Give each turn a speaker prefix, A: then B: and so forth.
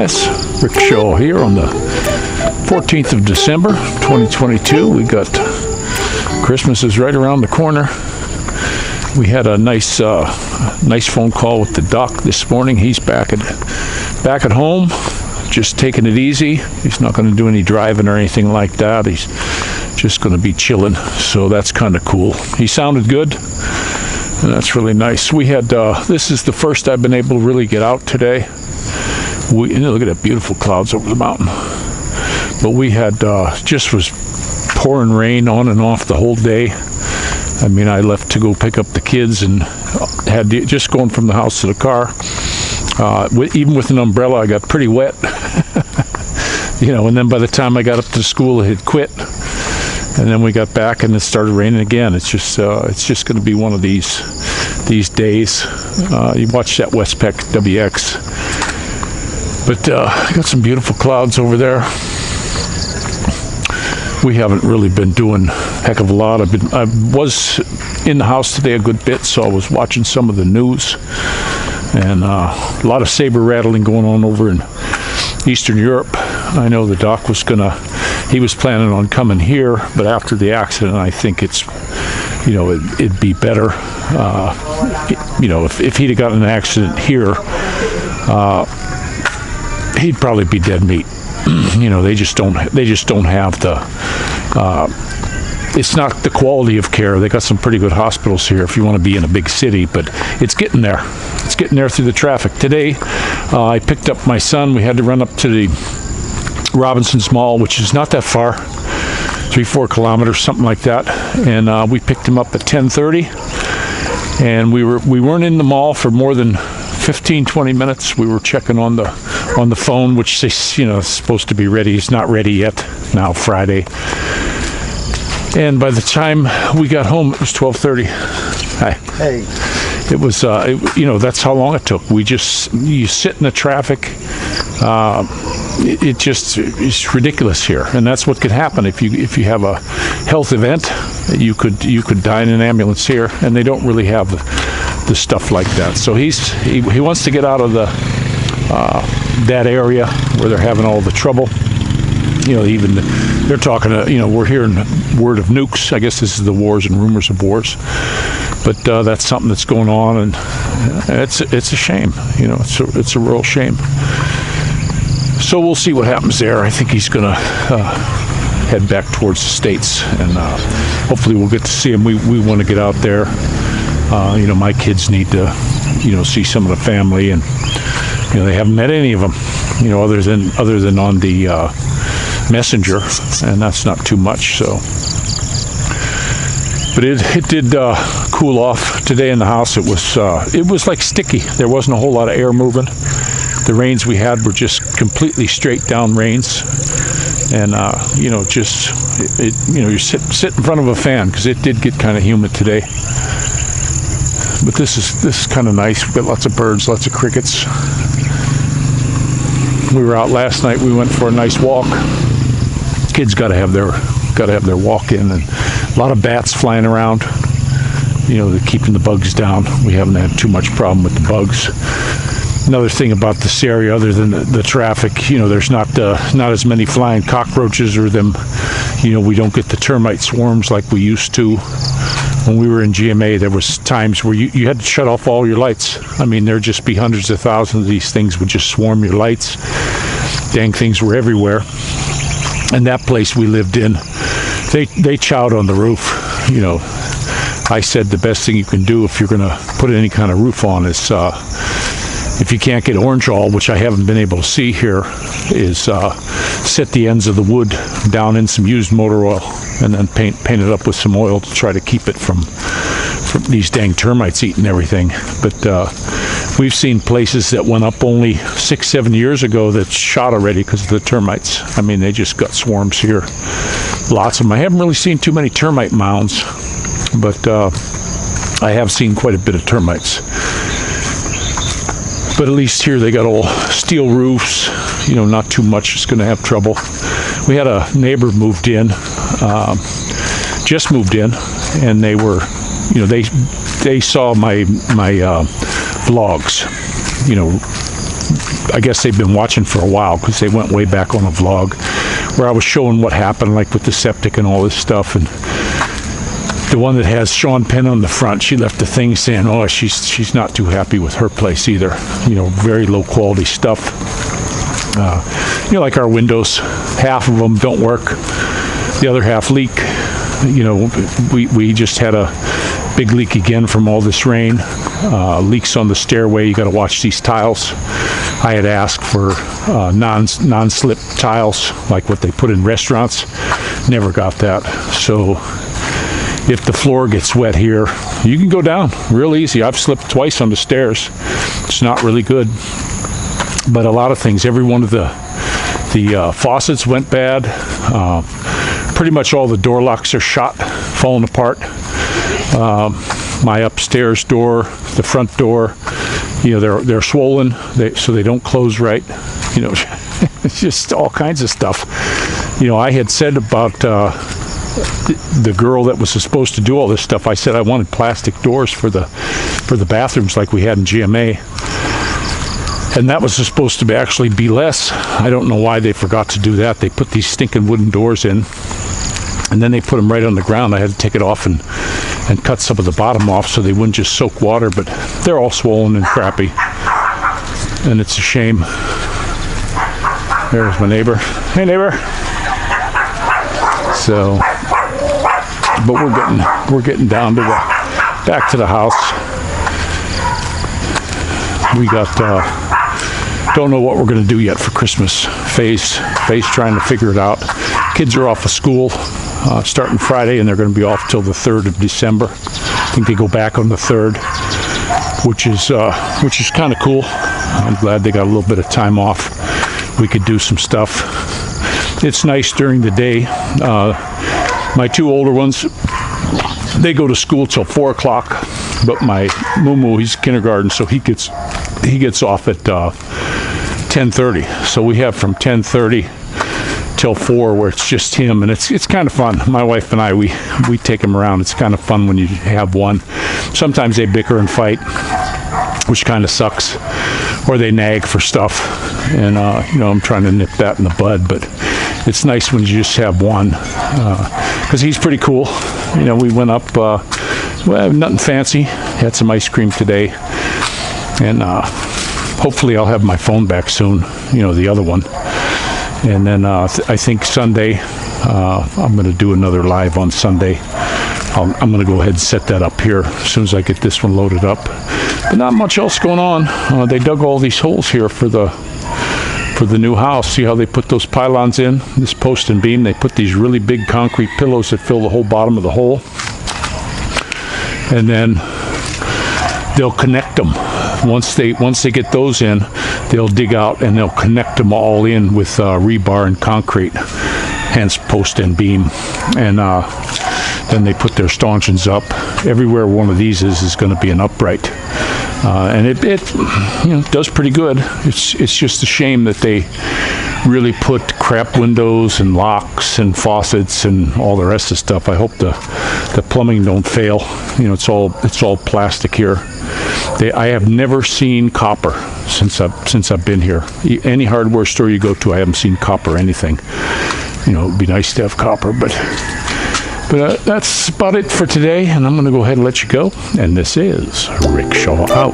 A: guys. Rick Shaw here on the 14th of December, 2022. We got Christmas is right around the corner. We had a nice phone call with the doc this morning. He's back at home, just taking it easy. He's not going to do any driving or anything like that. He's just going to be chilling. So that's kind of cool. He sounded good. And that's really nice. We had, this is the first I've been able to really get out today. Look at that beautiful clouds over the mountain. But we had, just was pouring rain on and off the whole day. I mean, I left to go pick up the kids and had just going from the house to the car. Even with an umbrella, I got pretty wet. And then by the time I got up to school, it had quit. And then we got back and it started raining again. It's just going to be one of these days. You watch that Westpac WX. But got some beautiful clouds over there. We haven't really been doing a heck of a lot. I was in the house today a good bit, so I was watching some of the news. And a lot of saber rattling going on over in Eastern Europe. I know the doc he was planning on coming here, but after the accident, I think it'd be better, if he'd have gotten an accident here, he'd probably be dead meat. They just don't have it's not the quality of care. They got some pretty good hospitals here if you want to be in a big city, but it's getting there. It's getting there through the traffic. Today, I picked up my son. We had to run up to the Robinson's Mall, which is not that far, 3-4 kilometers, something like that. And we picked him up at 10:30. And we weren't in the mall for more than 15-20 minutes. We were checking on the phone, which is supposed to be ready. It's not ready yet. Now Friday. And by the time we got home, it was 12:30. Hi.
B: Hey.
A: It was, that's how long it took. You sit in the traffic. It's ridiculous here, and that's what could happen if you have a health event. You could die in an ambulance here, and they don't really have the stuff like that. So he wants to get out of that area where they're having all the trouble. Even they're talking. We're hearing word of nukes. I guess this is the wars and rumors of wars. But that's something that's going on, and it's a shame. It's a real shame. So we'll see what happens there. I think he's going to head back towards the States, and hopefully we'll get to see him. We want to get out there. My kids need to, see some of the family, and they haven't met any of them, other than on the messenger, and that's not too much. So. But it did cool off today in the house. It was like sticky. There wasn't a whole lot of air moving. The rains we had were just completely straight down rains, and you sit in front of a fan because it did get kind of humid today. But this is kind of nice. We've got lots of birds, lots of crickets. We were out last night. We went for a nice walk. Kids got to have their walk in, and a lot of bats flying around. They're keeping the bugs down. We haven't had too much problem with the bugs. Another thing about this area, other than the traffic, there's not as many flying cockroaches or them. We don't get the termite swarms like we used to. When we were in GMA, there was times where you had to shut off all your lights. I mean, there'd just be hundreds of thousands of these things would just swarm your lights. Dang things were everywhere. And that place we lived in, they chowed on the roof. I said the best thing you can do if you're going to put any kind of roof on is, if you can't get orange awl, which I haven't been able to see here, is set the ends of the wood down in some used motor oil and then paint it up with some oil to try to keep it from these dang termites eating everything. But we've seen places that went up only 6-7 years ago that shot already because of the termites. I mean, they just got swarms here. Lots of them. I haven't really seen too many termite mounds, but I have seen quite a bit of termites. But at least here they got all steel roofs, not too much is going to have trouble. We had a neighbor moved in, just moved in, and they were, they saw my vlogs, I guess they've been watching for a while because they went way back on a vlog where I was showing what happened, like with the septic and all this stuff. And the one that has Sean Penn on the front, she left a thing saying, oh, she's not too happy with her place either. You know, very low quality stuff. You know, like our windows, half of them don't work, the other half leak. You know, we just had a big leak again from all this rain. Leaks on the stairway. You got to watch these tiles. I had asked for non-slip tiles, like what they put in restaurants. Never got that. So if the floor gets wet here, you can go down real easy. I've slipped twice on the stairs. It's not really good. But a lot of things, every one of the faucets went bad. Pretty much all the door locks are shot, falling apart. My upstairs door, the front door, you know, they're swollen, so they don't close right. You know, it's just all kinds of stuff. You know, I had said about the girl that was supposed to do all this stuff. I said I wanted plastic doors for the bathrooms like we had in GMA. And that was supposed to actually be less. I don't know why they forgot to do that. They put these stinking wooden doors in, and then they put them right on the ground. I had to take it off and cut some of the bottom off so they wouldn't just soak water, but they're all swollen and crappy. And it's a shame. There's my neighbor. Hey, neighbor. So, but we're getting down to back to the house. We got don't know what we're going to do yet for Christmas. Faye's trying to figure it out. Kids are off of school starting Friday, and they're going to be off till the 3rd of December. I think they go back on the 3rd, which is kind of cool. I'm glad they got a little bit of time off. We could do some stuff. It's nice during the day. My two older ones, they go to school till 4 o'clock, but my Mumu, he's kindergarten, so he gets off at 10:30. So we have from 10:30 till 4 where it's just him, and it's kind of fun. My wife and I, we take him around. It's kind of fun when you have one. Sometimes they bicker and fight, which kind of sucks, or they nag for stuff, and you know, I'm trying to nip that in the bud. But it's nice when you just have one, because he's pretty cool. You know, we went up, well, nothing fancy. Had some ice cream today, and hopefully I'll have my phone back soon. You know, the other one. And then I think Sunday, I'm going to do another live on Sunday. I'm going to go ahead and set that up here as soon as I get this one loaded up. But not much else going on. They dug all these holes here for the new house. See how they put those pylons in? This post and beam, they put these really big concrete pillows that fill the whole bottom of the hole. And then they'll connect them. Once they get those in, they'll dig out and they'll connect them all in with rebar and concrete, hence post and beam. And then they put their stanchions up. Everywhere one of these is going to be an upright, and it you know, does pretty good. It's just a shame that they really put crap windows and locks and faucets and all the rest of the stuff. I hope the plumbing don't fail. You know, it's all plastic here. I have never seen copper since I've been here. Any hardware store you go to, I haven't seen copper anything. You know, it'd be nice to have copper, but that's about it for today, and I'm going to go ahead and let you go. And this is Rick Shaw out.